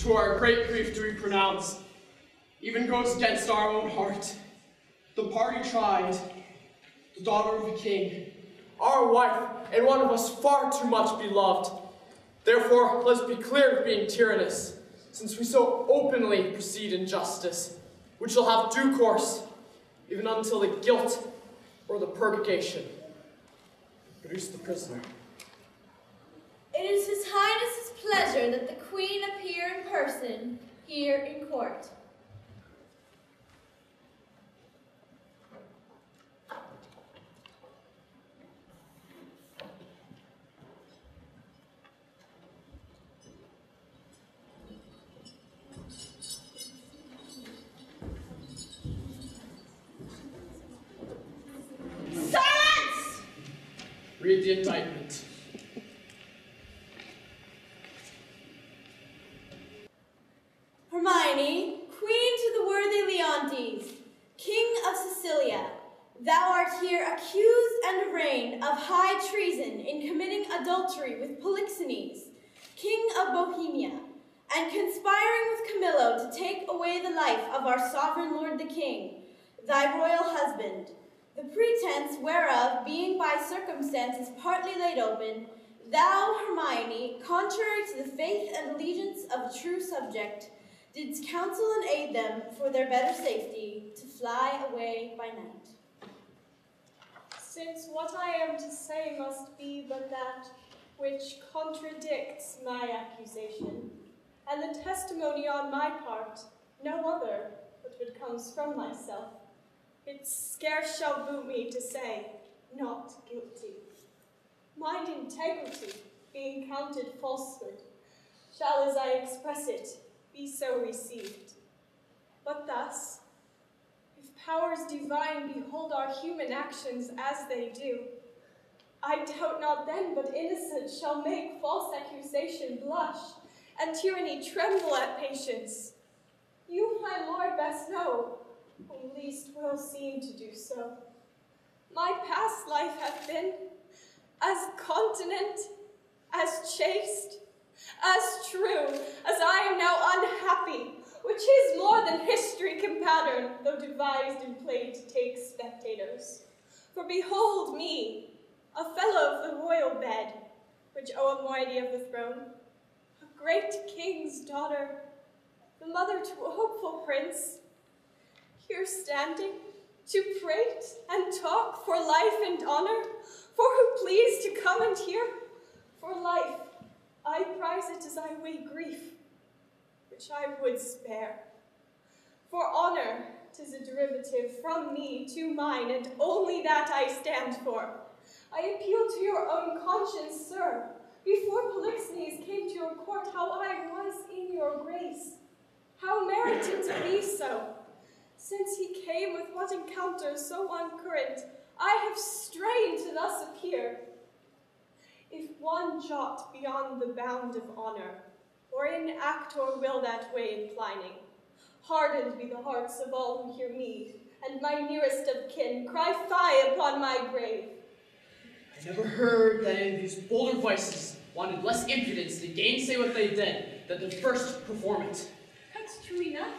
to our great grief do we pronounce, even goes against our own heart. The party tried, the daughter of a king, our wife, and one of us far too much beloved. Therefore, let's be clear of being tyrannous, since we so openly proceed in justice, which shall have due course, even until the guilt or the purgation. Produce the prisoner. It is His Highness's pleasure that the Queen appear in person here in court. Silence! Read the indictment. Hermione, Queen to the worthy Leontes, King of Sicilia, thou art here accused and arraigned of high treason in committing adultery with Polixenes, King of Bohemia, and conspiring with Camillo to take away the life of our sovereign lord the king, thy royal husband, the pretense whereof being by circumstances partly laid open, thou, Hermione, contrary to the faith and allegiance of a true subject, didst counsel and aid them for their better safety to fly away by night. Since what I am to say must be but that which contradicts my accusation, and the testimony on my part, no other but what comes from myself, it scarce shall boot me to say, not guilty. Mine integrity, being counted falsehood, shall, as I express it, be so received. But thus, if powers divine behold our human actions as they do, I doubt not then but innocence shall make false accusation blush, and tyranny tremble at patience. You, my lord, best know, whom least will seem to do so. My past life hath been as continent, as chaste, as true, as I am now unhappy, which is more than history can pattern, though devised and played to take spectators. For behold me, a fellow of the royal bed, which owe a moiety of the throne, a great king's daughter, the mother to a hopeful prince, here standing to prate and talk for life and honor, for who please to come and hear, for life, I prize it as I weigh grief, which I would spare. For honor, 'tis a derivative from me to mine, and only that I stand for. I appeal to your own conscience, sir. Before Polixenes came to your court, how I was in your grace, how merited to be so. Since he came with what encounters so uncurrent, I have strained to thus appear. If one jot beyond the bound of honor, or in act or will that way inclining, hardened be the hearts of all who hear me, and my nearest of kin cry fie upon my grave. I never heard that any of these bolder vices wanted less impudence to gainsay what they did than to first perform it. That's true enough,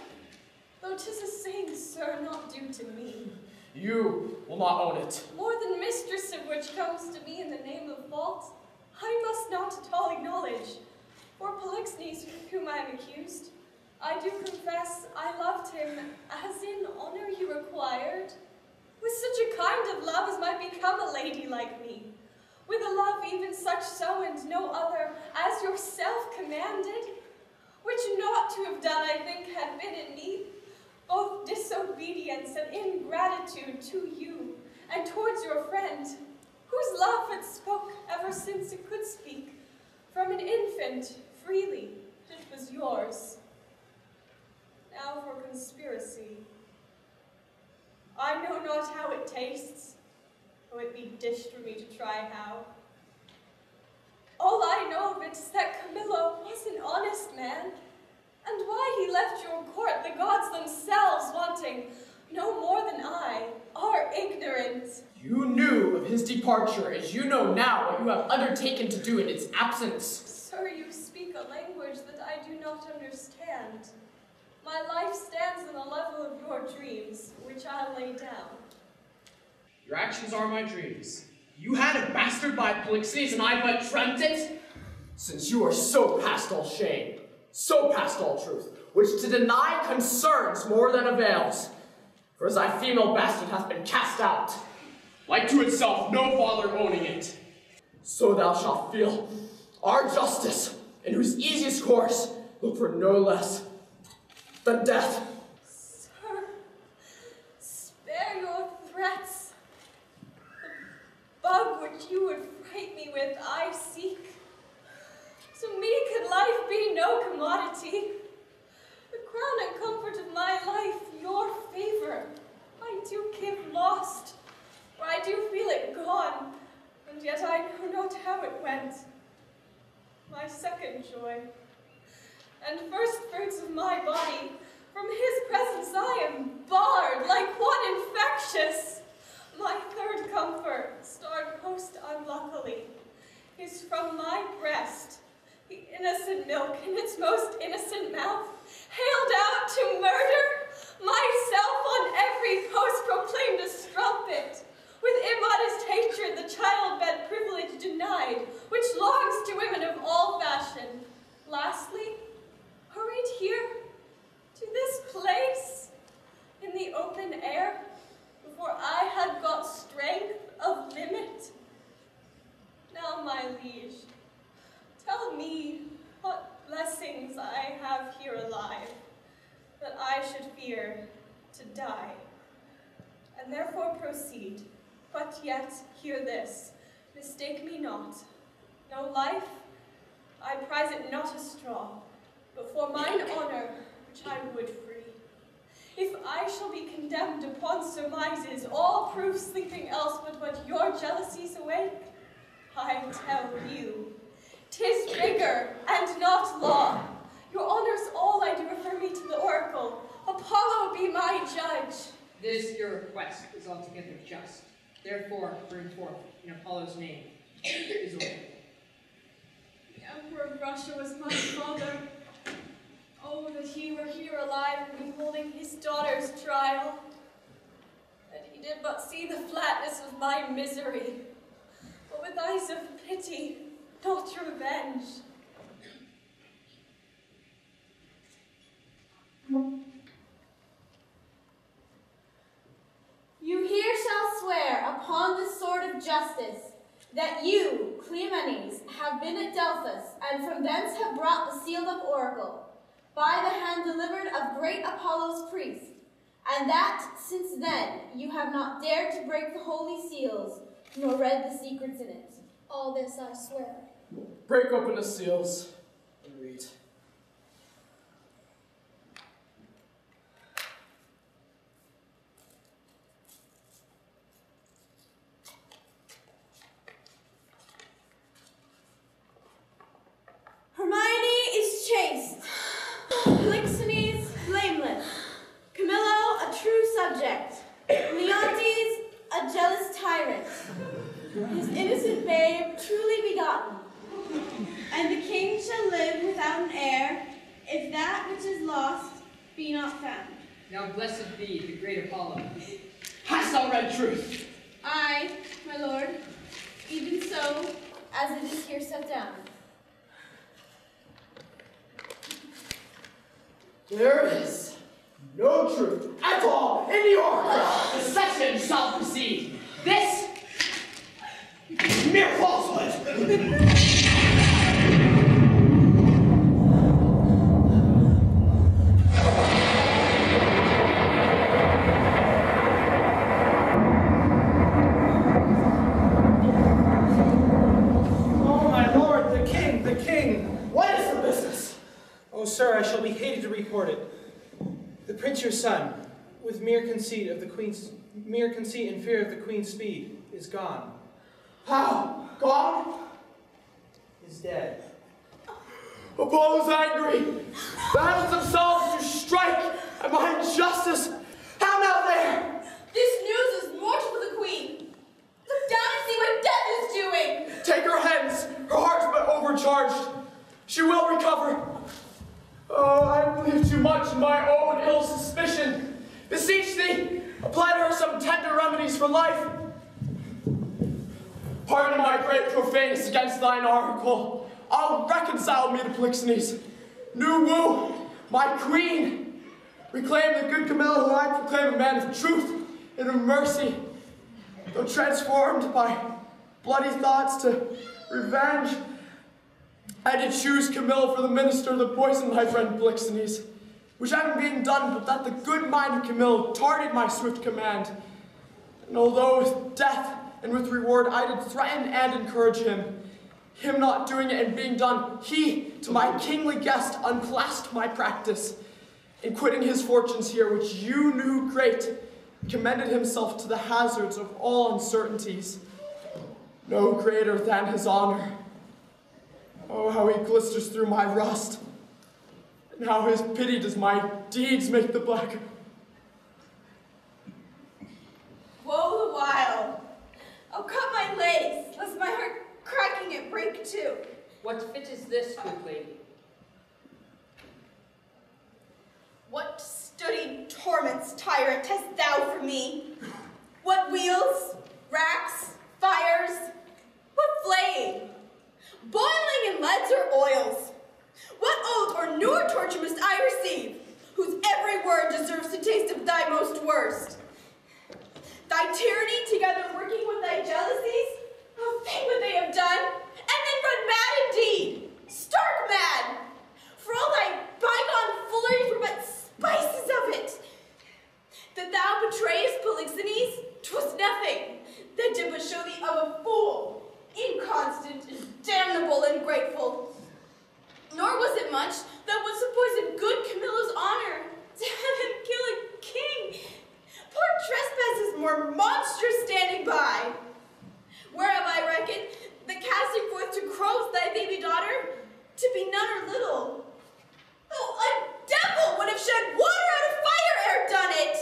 though 'tis a saying, sir, not due to me. You will not own it. More than mistress of which comes to me in the name of fault, I must not at all acknowledge. For Polixenes, with whom I am accused, I do confess I loved him as in honor he required, with such a kind of love as might become a lady like me, with a love even such so and no other as yourself commanded, which not to have done, I think, had been in me both disobedience and ingratitude to you and towards your friend, whose love had spoke ever since it could speak, from an infant freely, it was yours. Now for conspiracy. I know not how it tastes, though it be dished for me to try how. All I know of it is that Camillo was an honest man, and why he left your court, the gods themselves wanting, no more than I, are ignorant. You knew of his departure, as you know now what you have undertaken to do in its absence. Sir, you speak a language that I do not understand. My life stands on the level of your dreams, which I lay down. Your actions are my dreams. You had a bastard by Polixenes, and I but dreamt it? Since you are so past all shame, so past all truth, which to deny concerns more than avails, for as thy female bastard hath been cast out, like to itself, no father owning it, so thou shalt feel our justice, in whose easiest course look for no less than death. Sir, spare your threats. The bug which you would fright me with, I seek. To me could life be no commodity. The crown and comfort of my life, your favor, I do give lost, for I do feel it gone, and yet I know not how it went. My second joy, and first fruits of my body, from his presence I am barred like one infectious. My third comfort, starred most unluckily, is from my breast, the innocent milk in its most innocent mouth, hailed out to murder, myself on every post proclaimed a strumpet, with immodest hatred the childbed privilege denied, which longs to women of all fashion. Lastly, hurried here, to this place, in the open air, before I had got strength of limit. Now, my liege, tell me what blessings I have here alive, that I should fear to die, and therefore proceed. But yet, hear this, mistake me not. No life, I prize it not a straw, but for mine honor, which I would free. If I shall be condemned upon surmises, all proof sleeping else but what your jealousies awake, I tell you, 'tis rigor and not law. Your honors all I do refer me to the oracle. Apollo be my judge. This your request is altogether just. Therefore, bring forth, in Apollo's name, his order. The Emperor of Russia was my father. Oh, that he were here alive and beholding his daughter's trial. That he did but see the flatness of my misery, but with eyes of pity, not revenge. You here shall swear upon the sword of justice that you, Cleomenes, have been at Delphos, and from thence have brought the sealed-up oracle, by the hand delivered of great Apollo's priest, and that since then you have not dared to break the holy seals, nor read the secrets in it. All this I swear. Break open the seals and read. Hermione is chaste, Polixenes blameless, Camillo a true subject, Leontes a jealous tyrant, his innocent babe truly begotten. And the king shall live without an heir, if that which is lost be not found. Now blessed be the great Apollo. Hast thou read truth? Aye, my lord, even so as it is here set down. There is no truth at all in the oracle. The session shall proceed. This is mere falsehood. Sir, I shall be hated to report it. The prince your son, with mere conceit and fear of the queen's speed, is gone. How? Gone? Is dead. Apollo's angry. Battles themselves to strike at my injustice. How now there? This news is mortal to the queen. Look down and see what death is doing. Take her hence. Her heart's but overcharged. She will recover. Oh, I believe too much in my own ill suspicion. Beseech thee, apply to her some tender remedies for life. Pardon my great profaneness against thine oracle. I'll reconcile me to Polixenes. New woo, my queen. Reclaim the good Camilla who I proclaim a man of truth and of mercy. Though transformed by bloody thoughts to revenge, I did choose Camilla for the minister of the poison, my friend Polixenes, which having been done, but that the good mind of Camilla tarded my swift command. And although with death and with reward I did threaten and encourage him, him not doing it and being done, he, to my kingly guest, unclasped my practice, and quitting his fortunes here, which you knew great, commended himself to the hazards of all uncertainties. No greater than his honor. Oh, how he glisters through my rust, and how his pity does my deeds make the blacker. Woe the while! I'll cut my lace, lest my heart cracking it break too. What fit is this, good lady? What studied torments, tyrant, hast thou for me? What wheels, racks, fires, what flame? Boiling in leads or oils? What oath or newer torture must I receive, whose every word deserves to taste of thy most worst? Thy tyranny, together working with thy jealousies, oh, think what they have done, and then run mad indeed, stark mad, for all thy bygone fooleries were but spices of it. That thou betrayest Polixenes, 'twas nothing, that did but show thee of a fool, inconstant, damnable, and grateful. Nor was it much that would suppose a good Camilla's honor to have him kill a king. Poor trespass is more monstrous standing by. Where have I reckoned the casting forth to crows thy baby daughter to be none or little? Oh, a devil would have shed water out of fire ere done it.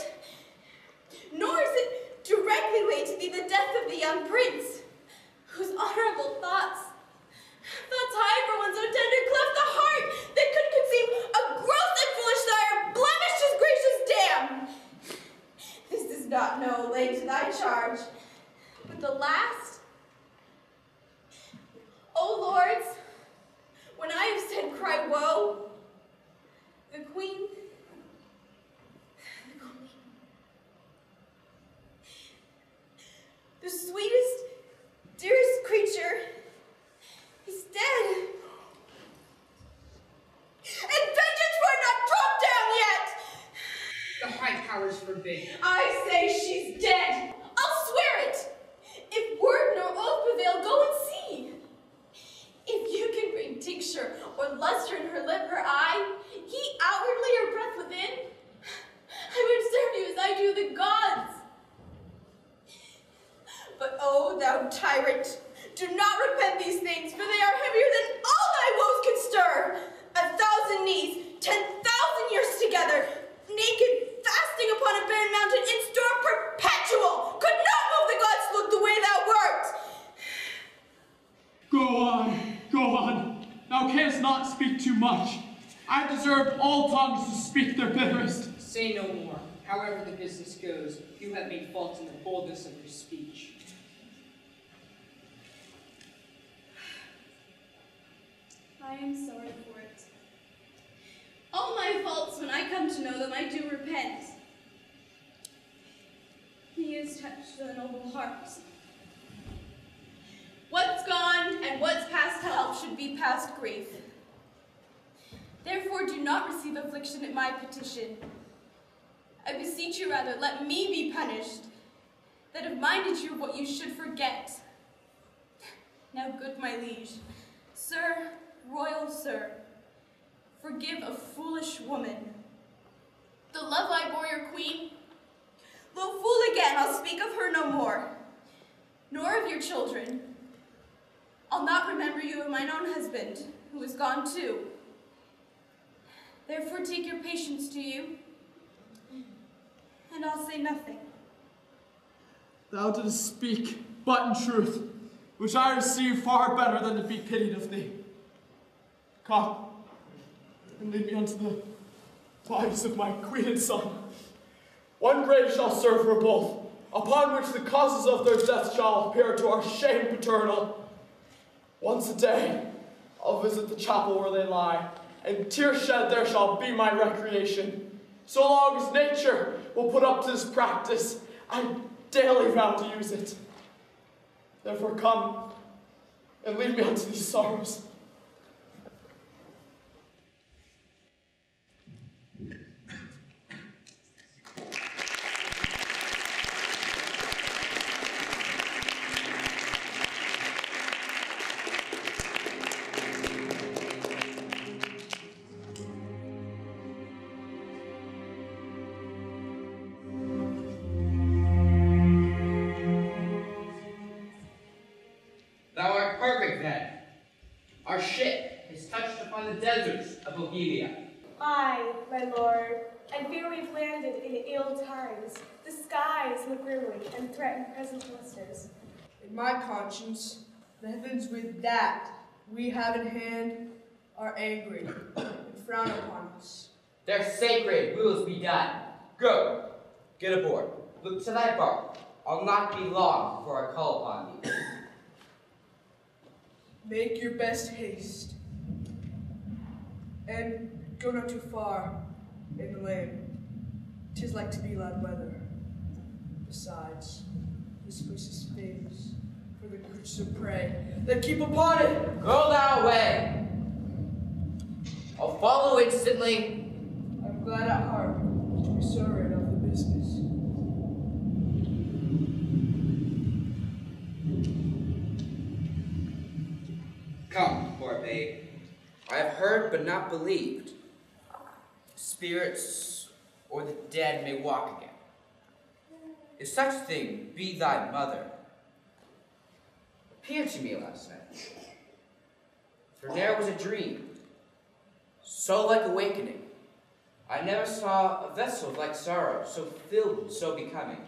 Nor is it directly laid to thee the death of the young prince, whose honorable thoughts high for one so tender cleft the heart that could conceive a gross and foolish desire blemished his gracious dam. This is not no laid to thy charge, but the last. O lords, when I have said cry woe, the queen, the sweetest, dearest creature is dead. And vengeance were not dropped down yet. The high powers forbid. I say she's dead. I'll swear it. If word nor oath prevail, go and see. If you can bring tincture or luster in her lip, her eye, heat outwardly or breath within, I would serve you as I do the gods. But oh, thou tyrant, do not repent these things, for they are heavier than all thy woes could stir. 1,000 knees, 10,000 years together, naked, fasting upon a barren mountain, in storm perpetual, could not move the gods to look the way thou wert. Go on. Thou canst not speak too much. I have deserved all tongues to speak their bitterest. Say no more. However the business goes, you have made fault in the boldness of your speech. I am sorry for it. All my faults, when I come to know them, I do repent. He is touched with a noble heart. What's gone and what's past help should be past grief. Therefore do not receive affliction at my petition. I beseech you rather, let me be punished, that have minded you of what you should forget. Now, good my liege, sir, royal sir, forgive a foolish woman. The love I bore your queen, though fool again, I'll speak of her no more, nor of your children. I'll not remember you of mine own husband, who is gone too. Therefore take your patience to you, and I'll say nothing. Thou didst speak but in truth, which I receive far better than to be pitied of thee. Come, and lead me unto the wives of my queen and son. One grave shall serve for both, upon which the causes of their death shall appear to our shame paternal. Once a day, I'll visit the chapel where they lie, and tears shed there shall be my recreation. So long as nature will put up to this practice, I daily vow to use it. Therefore come, and lead me unto these sorrows. Thou art perfect, then. Our ship has touched upon the deserts of Bohemia. Aye, my lord, I fear we've landed in ill times. The skies look grimly and threaten present blisters. In my conscience, the heavens with that we have in hand are angry and frown upon us. Their sacred wills be done. Go, get aboard. Look to thy bark. I'll not be long before I call upon thee. Make your best haste, and go not too far in the land. 'Tis like to be loud weather. Besides, this place is famous for the creatures of prey that keep upon it. Go thou away. I'll follow instantly. I'm glad at heart to be sorry of the business. Come, poor babe. I have heard but not believed. Spirits or the dead may walk again. If such thing be thy mother, appeared to me last night. For there was a dream, so like awakening. I never saw a vessel of like sorrow, so filled and so becoming.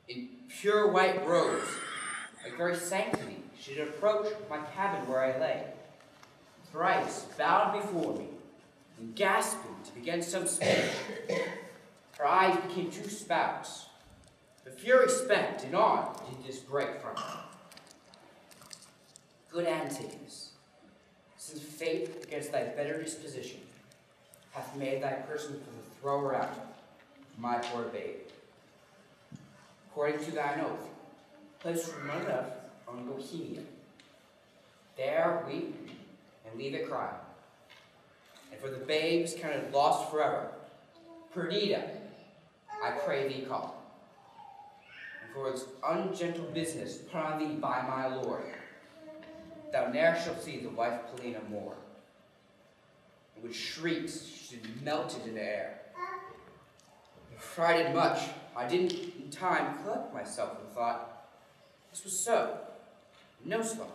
In pure white robes, like very sanctity, she did approach my cabin where I lay. Thrice bowed before me, and gasping to begin some speech. Her eyes became two spouts. The fury spent, and on did this break from her. Good Antigonus, since fate against thy better disposition hath made thy person for the thrower out, my poor babe. According to thine oath, place from my love on Bohemia. There weep and leave it crying. And for the babes counted lost forever, Perdita, I pray thee call. And for its ungentle business put on thee by my lord, thou ne'er shalt see the wife Polina more. And with shrieks she melted into air. Frighted much, I didn't in time collect myself and thought, this was so, no slumber.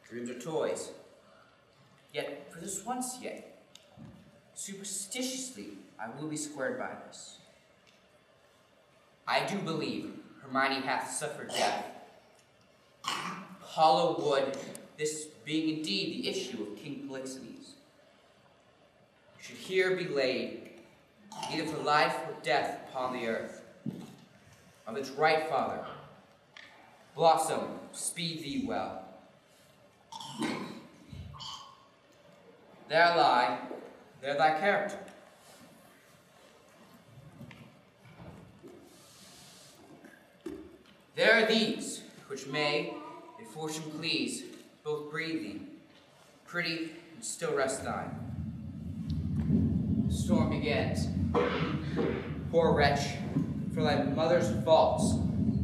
Dreams are toys. Yet, for this once yet, superstitiously I will be squared by this. I do believe Hermione hath suffered death. Hollow wood, this being indeed the issue of King Polixenes, should here be laid, either for life or death upon the earth, of its right father. Blossom, speed thee well. There lie, there thy character. There are these, which may, if fortune please, both breed thee, pretty and still rest thine. The storm begins. Poor wretch, for thy mother's faults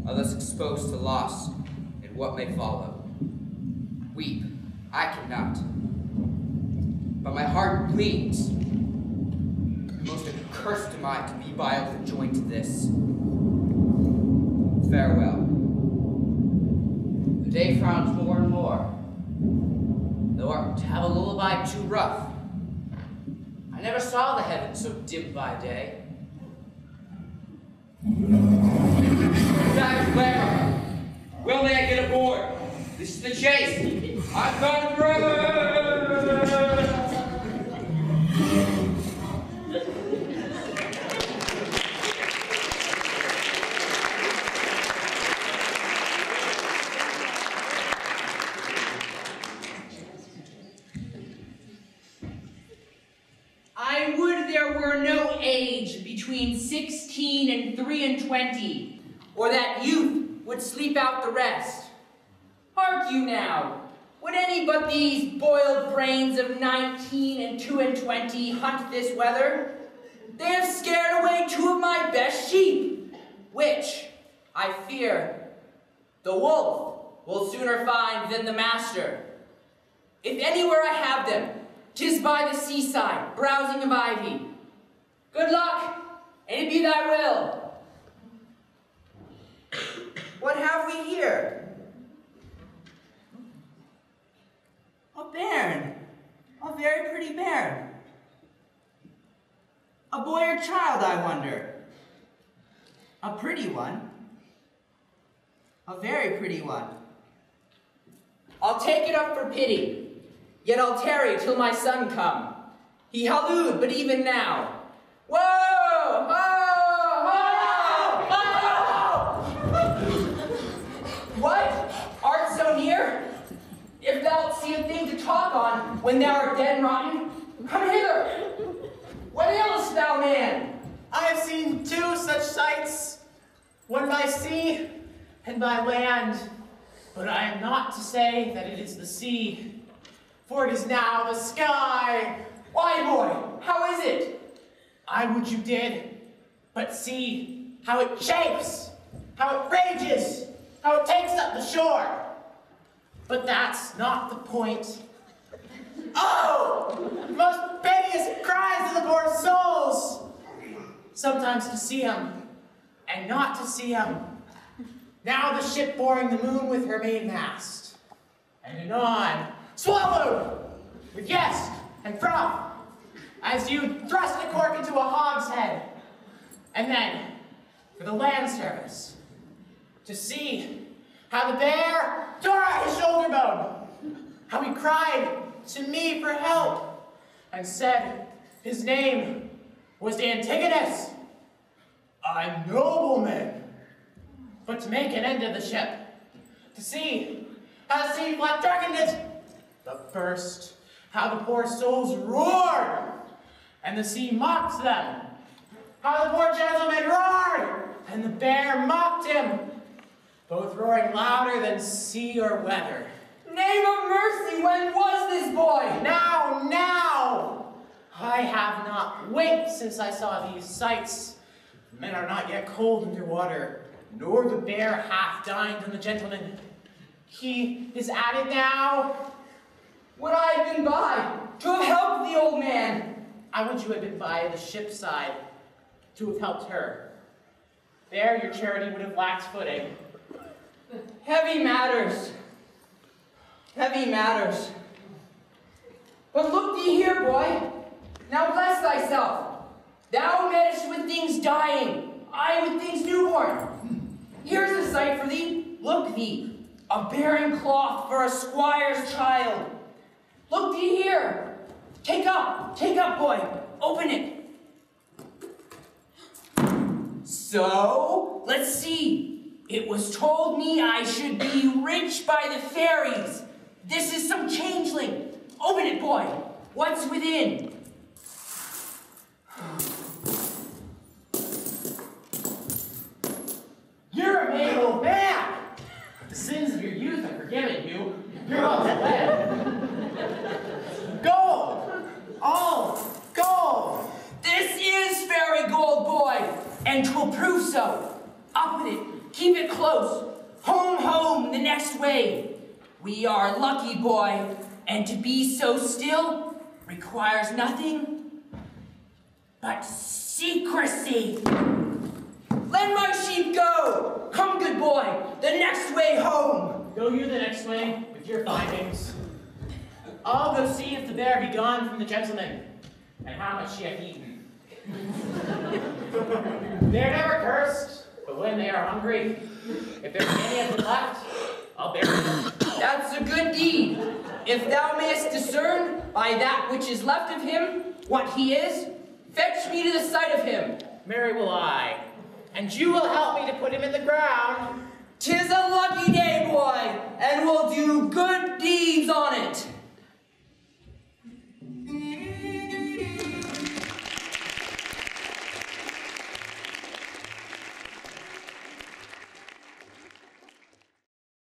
are thus exposed to loss and what may follow. Weep, I cannot, but my heart bleeds. Most accursed am I to be by oath joined to this. Farewell. The day frowns more and more. Thou art to have a lullaby too rough. I never saw the heavens so dim by day. Dive clamor. Will may I get aboard? This is the chase. I'm gone forever. between 16 and 23, or that youth would sleep out the rest. Hark you now, would any but these boiled brains of 19 and 22 hunt this weather? They have scared away 2 of my best sheep, which, I fear, the wolf will sooner find than the master. If anywhere I have them, 'tis by the seaside, browsing of ivy. Good luck, and it be thy will. What have we here? A bairn, a very pretty bairn. A boy or child, I wonder. A pretty one. A very pretty one. I'll take it up for pity, yet I'll tarry till my son come. He hallooed, but even now. Whoa! Ho! Ho! What? Art so near? If thou'lt see a thing to talk on when thou art dead and rotten, come hither. What ailest thou, man? I have seen 2 such sights, one by sea and by land. But I am not to say that it is the sea, for it is now the sky. Why, boy, how is it? I would you did, but see how it chafes, how it rages, how it takes up the shore. But that's not the point. Oh! The most piteous cries of the poor souls! Sometimes to see him, and not to see him. Now the ship boring the moon with her mainmast, and anon swallowed with yes and froth, as you thrust a cork into a hogshead. And then, for the land service, to see how the bear tore out his shoulder bone, how he cried to me for help, and said his name was Antigonus, a nobleman. But to make an end of the ship, to see how the sea flood darkened it, but first, how the poor souls roared, and the sea mocked them, how the poor gentleman roared, and the bear mocked him, both roaring louder than sea or weather. Name of mercy, when was this boy? Now! I have not winked since I saw these sights. The men are not yet cold under water, nor the bear half dined on the gentleman. He is at it now. Would I have been by to have helped the old man? I would you have been by the ship's side to have helped her. There your charity would have lacked footing. Heavy matters. Heavy matters. But look thee here, boy. Now bless thyself. Thou meddest with things dying, I with things newborn. Here's a sight for thee. Look thee, a bearing cloth for a squire's child. Look thee here. Take up, boy. Open it. So, let's see. It was told me I should be rich by the fairies. This is some changeling. Open it, boy. What's within? You're a made old man! The sins of your youth are forgiven you. You're all dead. Gold! All gold! This is fairy gold, boy, and 'twill prove so. Up with it. Keep it close. Home, the next way. We are lucky, boy, and to be so still requires nothing but secrecy. Let my sheep go. Come, good boy, the next way home. Go you the next way with your findings. I'll go see if the bear be gone from the gentleman, and how much she hath eaten. They're never cursed, but when they are hungry, if there's any of them left, I'll bury them. That's a good deed. If thou mayest discern by that which is left of him what he is, fetch me to the sight of him. Marry will I, and you will help me to put him in the ground. 'Tis a lucky day, boy.